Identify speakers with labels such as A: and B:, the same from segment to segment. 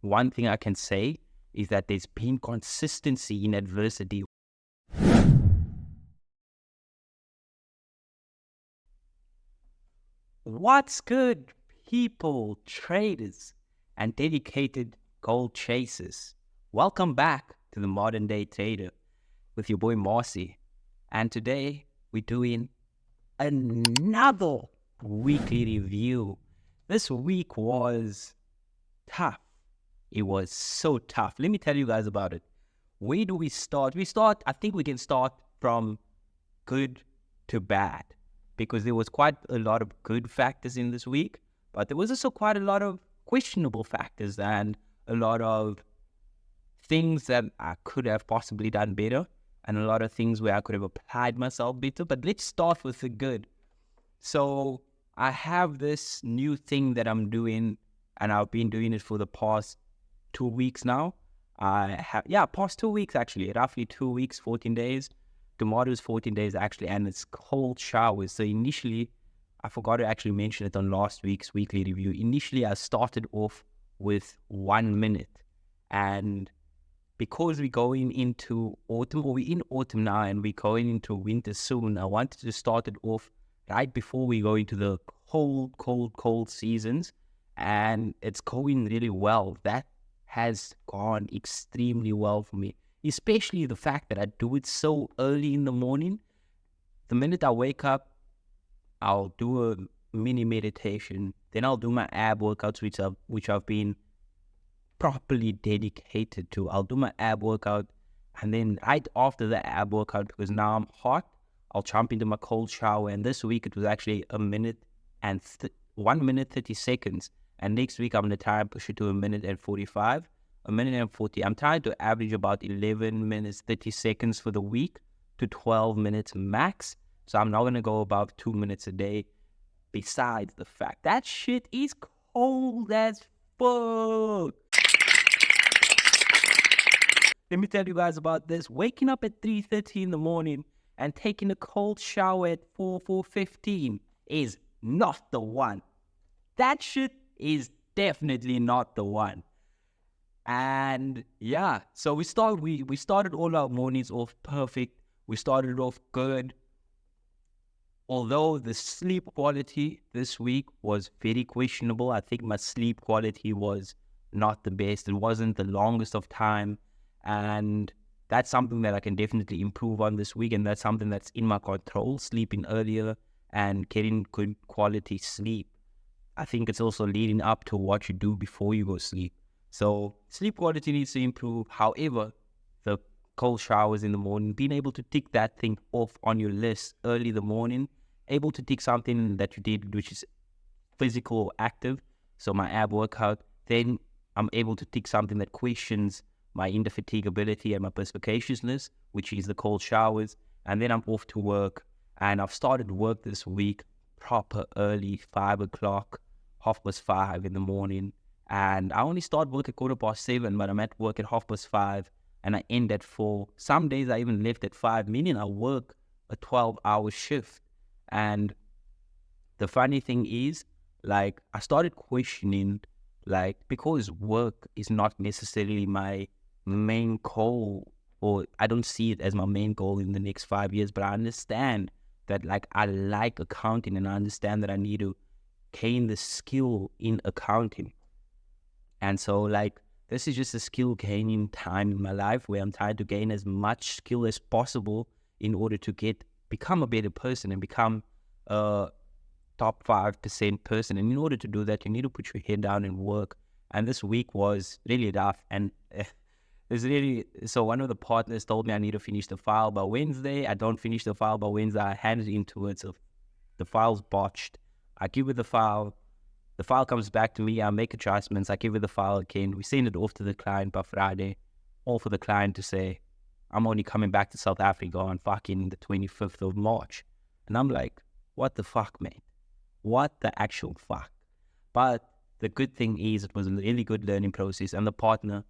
A: one thing I can say is that there's been consistency in adversity. What's good, people, traders, and dedicated gold chasers? Welcome back to the Modern Day Trader with your boy Marcy. And today we're doing another weekly review. This week was tough. It was so tough. Let me tell you guys about it. Where do we start? I think we can start from good to bad, because there was quite a lot of good factors in this week, but there was also quite a lot of questionable factors and a lot of things that I could have possibly done better and a lot of things where I could have applied myself better. But let's start with the good. So I have this new thing that I'm doing, and I've been doing it for the past 2 weeks now. Past 2 weeks actually, roughly 2 weeks, 14 days. Tomorrow's 14 days actually, and it's cold showers. So initially, I forgot to actually mention it on last week's weekly review. Initially, I started off with 1 minute, and because we're going into autumn, or we're in autumn now, and we're going into winter soon, I wanted to start it off right before we go into the cold seasons, and it's going really well. That has gone extremely well for me, especially the fact that I do it so early in the morning. The minute I wake up, I'll do a mini meditation, then I'll do my ab workouts, which I've been properly dedicated to. I'll do my ab workout, and then right after the ab workout, because now I'm hot, I'll jump into my cold shower. And this week it was actually 1 minute 30 seconds, and next week I'm going to try and push it to 1 minute and 45, 1 minute and 40. I'm trying to average about 11 minutes 30 seconds for the week to 12 minutes max. So I'm not going to go above 2 minutes a day. Besides the fact that shit is cold as fuck. Let me tell you guys about this. Waking up at 3:30 in the morning and taking a cold shower at 4:15 is not the one. That shit is definitely not the one. And yeah, so we started all our mornings off perfect. We started off good. Although the sleep quality this week was very questionable. I think my sleep quality was not the best. It wasn't the longest of time. And that's something that I can definitely improve on this week. And that's something that's in my control, sleeping earlier and getting good quality sleep. I think it's also leading up to what you do before you go sleep. So sleep quality needs to improve. However, the cold showers in the morning, being able to tick that thing off on your list early in the morning, able to tick something that you did which is physical or active, so my ab workout, then I'm able to tick something that questions my indefatigability and my perspicaciousness, which is the cold showers, and then I'm off to work. And I've started work this week proper early, 5 o'clock, 5:30 in the morning, and I only start work at 7:15, but I'm at work at 5:30, and I end at 4. Some days I even left at 5, meaning I work a 12-hour shift. And the funny thing is, like, I started questioning, like, because work is not necessarily my main goal, or I don't see it as my main goal in the next 5 years, but I understand that, like, I like accounting, and I understand that I need to gain the skill in accounting. And so, like, this is just a skill gaining time in my life where I'm trying to gain as much skill as possible in order to become a better person and become a top 5% person. And in order to do that, you need to put your head down and work. And this week was really rough. And so one of the partners told me I need to finish the file by Wednesday. I don't finish the file by Wednesday. I hand it into it. So the file's botched. I give it the file. The file comes back to me. I make adjustments. I give it the file again. We send it off to the client by Friday. All for the client to say, I'm only coming back to South Africa on fucking the 25th of March. And I'm like, what the fuck, man? What the actual fuck? But the good thing is it was a really good learning process. And the partner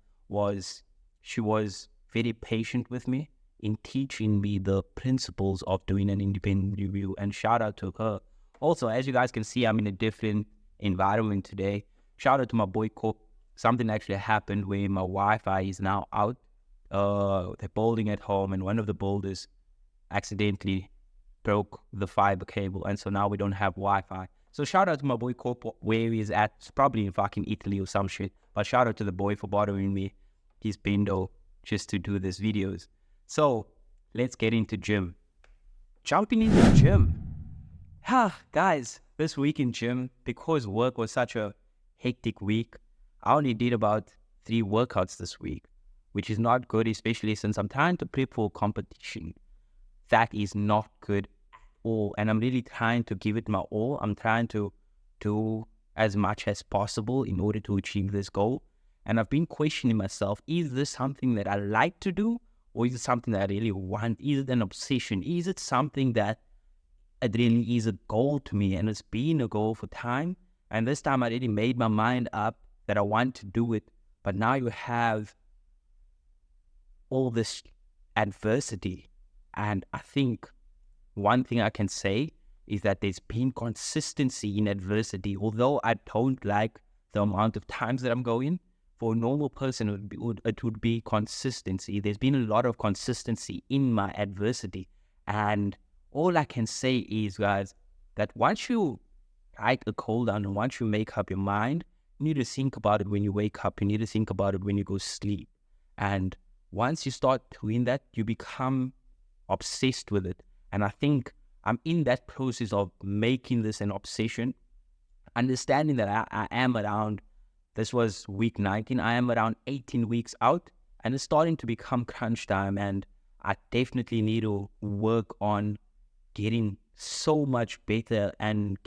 A: she was very patient with me in teaching me the principles of doing an independent review. And shout out to her. Also, as you guys can see, I'm in a different environment today. Shout out to my boy something actually happened where my Wi-Fi is now out. They're building at home, and one of the builders accidentally broke the fiber cable, and so now we don't have Wi-Fi. So shout out to my boy Corpo, where he is at. It's probably in fucking Italy or some shit. But shout out to the boy for borrowing me his bendo just to do these videos. So let's get into gym. Jumping in the gym. Guys, this week in gym, because work was such a hectic week, I only did about 3 workouts this week, which is not good, especially since I'm trying to prep for competition. That is not good at all, and I'm really trying to give it my all. I'm trying to do as much as possible in order to achieve this goal. And I've been questioning myself, is this something that I like to do, or is it something that I really want? Is it an obsession? Is it something that it really is a goal to me, and it's been a goal for time? And this time I really made my mind up that I want to do it. But now you have all this adversity. And I think one thing I can say is that there's been consistency in adversity. Although I don't like the amount of times that I'm going, for a normal person, it would be consistency. There's been a lot of consistency in my adversity. And all I can say is, guys, that once you write a goal down and once you make up your mind, you need to think about it when you wake up. You need to think about it when you go sleep. And once you start doing that, you become obsessed with it. And I think I'm in that process of making this an obsession, understanding that I am around, this was week 19, I am around 18 weeks out, and it's starting to become crunch time, and I definitely need to work on getting so much better and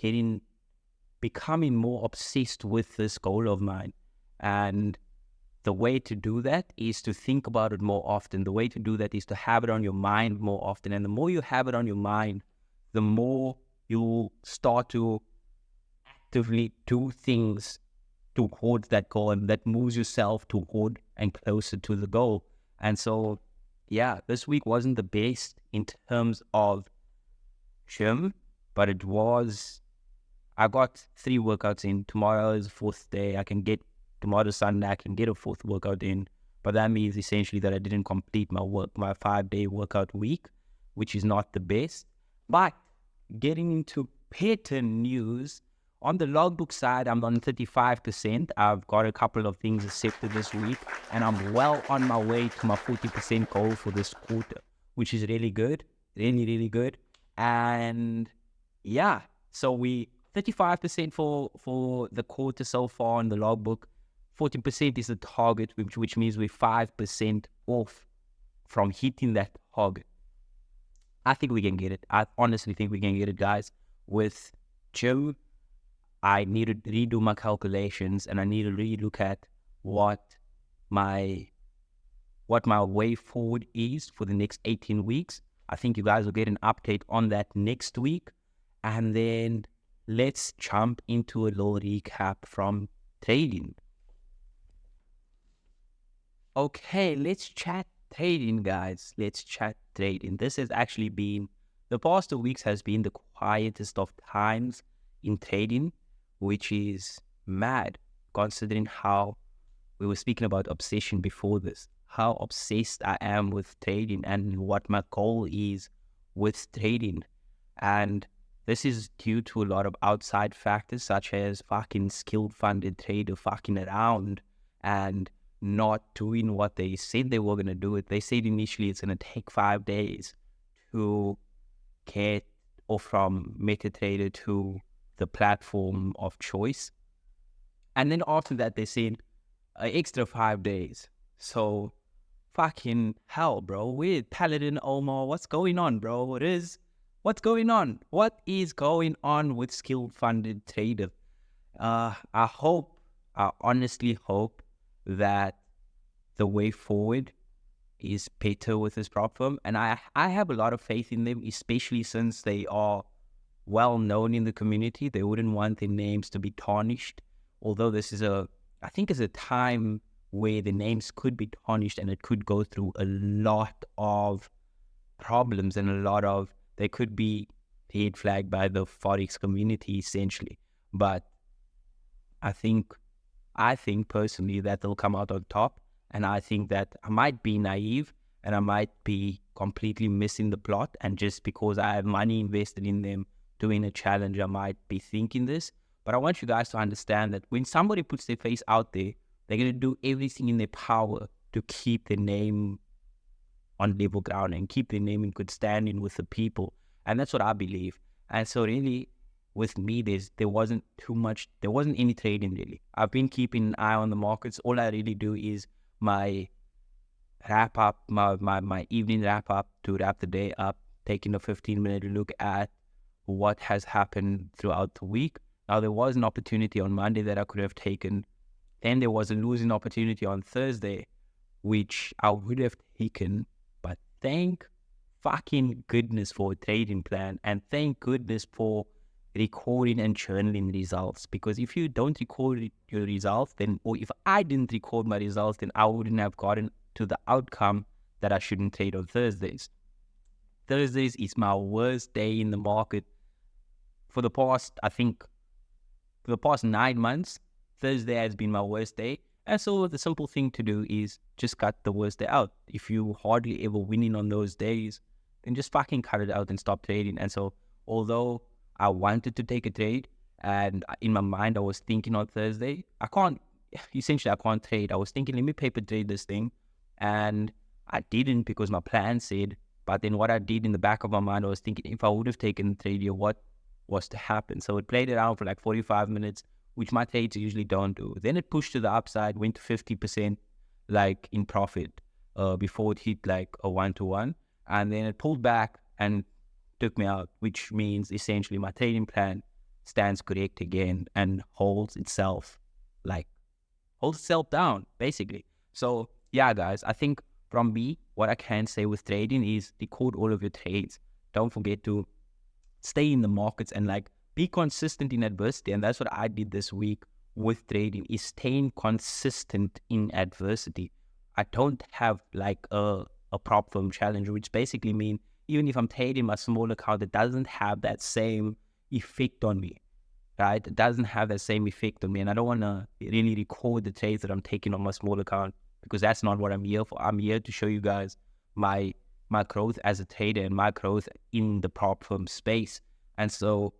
A: becoming more obsessed with this goal of mine. And the way to do that is to think about it more often. The way to do that is to have it on your mind more often. And the more you have it on your mind, the more you start to actively do things towards that goal, and that moves yourself toward and closer to the goal. And so, yeah, this week wasn't the best in terms of gym, but I got 3 workouts in. Tomorrow is the 4th day. Tomorrow Sunday, I can get a 4th workout in, but that means essentially that I didn't complete my 5-day workout week, which is not the best. But getting into better news, on the logbook side, I'm on 35%. I've got a couple of things accepted this week, and I'm well on my way to my 40% goal for this quarter, which is really good, really, really good. And yeah, so we 35% for the quarter so far on the logbook. 40% is the target, which means we're 5% off from hitting that target. I think we can get it. I honestly think we can get it, guys. With gym, I need to redo my calculations, and I need to relook at what my way forward is for the next 18 weeks. I think you guys will get an update on that next week. And then let's jump into a little recap from trading. Okay, let's chat trading, guys. Let's chat trading. This has actually been, the past 2 weeks has been the quietest of times in trading, which is mad considering how we were speaking about obsession before this, how obsessed I am with trading and what my goal is with trading. And this is due to a lot of outside factors, such as fucking skilled funded trader fucking around and not doing what they said they were going to do. They said initially it's going to take 5 days to get or from MetaTrader to the platform of choice. And then after that, they said an extra 5 days. So fucking hell, bro. We're Paladin Omar. What's going on, bro? What's going on? What is going on with skilled funded trader? I honestly hope that the way forward is better with this platform. And I have a lot of faith in them, especially since they are well known in the community. They wouldn't want their names to be tarnished. Although this is I think is a time where the names could be tarnished and it could go through a lot of problems and they could be red flagged by the forex community essentially. But I think I think personally that they'll come out on top. And I think that I might be naive and I might be completely missing the plot. And just because I have money invested in them doing a challenge, I might be thinking this. But I want you guys to understand that when somebody puts their face out there, they're going to do everything in their power to keep their name on level ground and keep their name in good standing with the people. And that's what I believe. And so really, with me, there wasn't any trading really. I've been keeping an eye on the markets. All I really do is my wrap up, my evening wrap up to wrap the day up, taking a 15-minute look at what has happened throughout the week. Now, there was an opportunity on Monday that I could have taken. Then there was a losing opportunity on Thursday, which I would have taken. But thank fucking goodness for a trading plan, and thank goodness for recording and journaling results. Because if you don't record your results, then, or if I didn't record my results, then I wouldn't have gotten to the outcome that I shouldn't trade on Thursdays. Thursdays is my worst day in the market. For the past 9 months, Thursday has been my worst day. And so the simple thing to do is just cut the worst day out. If you hardly ever winning on those days, then just fucking cut it out and stop trading. And so although I wanted to take a trade, and in my mind I was thinking on Thursday, I can't trade. I was thinking, let me paper trade this thing. And I didn't, because my plan said. But then what I did in the back of my mind, I was thinking, if I would have taken the trade here, what was to happen? So it played around for like 45 minutes, which my trades usually don't do. Then it pushed to the upside, went to 50% like in profit before it hit like a 1-to-1. And then it pulled back and took me out, which means essentially my trading plan stands correct again and holds itself down, basically. So yeah, guys, I think from me, what I can say with trading is record all of your trades. Don't forget to stay in the markets and like be consistent in adversity. And that's what I did this week with trading, is staying consistent in adversity. I don't have like a prop firm challenge, which basically means even if I'm trading my small account, it doesn't have that same effect on me, right? It doesn't have that same effect on me. And I don't want to really record the trades that I'm taking on my small account, because that's not what I'm here for. I'm here to show you guys my growth as a trader and my growth in the prop firm space. And so,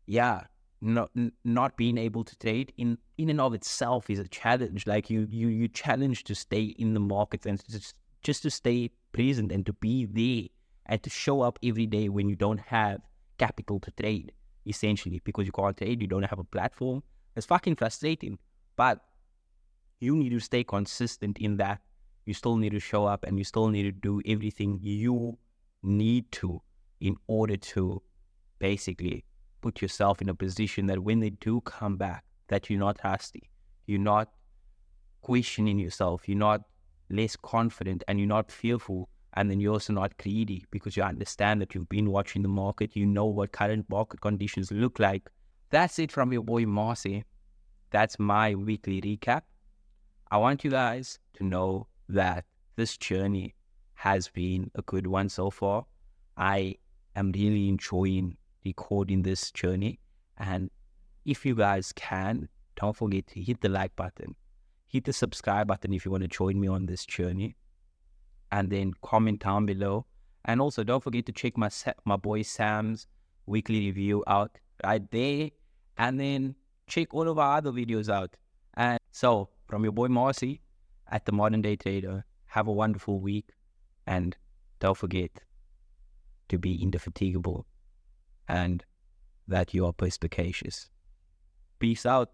A: yeah, not being able to trade in and of itself is a challenge. Like you challenge to stay in the markets and just to stay present and to be there and to show up every day when you don't have capital to trade, essentially, because you can't trade, you don't have a platform. It's fucking frustrating, but you need to stay consistent in that. You still need to show up and you still need to do everything you need to in order to basically put yourself in a position that when they do come back, that you're not rusty, you're not questioning yourself, you're not less confident, and you're not fearful, and then you're also not greedy, because you understand that you've been watching the market, you know what current market conditions look like. That's it from your boy Marcy. That's my weekly recap. I want you guys to know that this journey has been a good one so far. I am really enjoying recording this journey. And if you guys can, don't forget to hit the like button, hit the subscribe button if you want to join me on this journey, and then comment down below. And also don't forget to check my boy Sam's weekly review out right there, and then check all of our other videos out. And so from your boy Marcy at the Modern Day Trader, have a wonderful week, and don't forget to be indefatigable and that you are perspicacious. Peace out.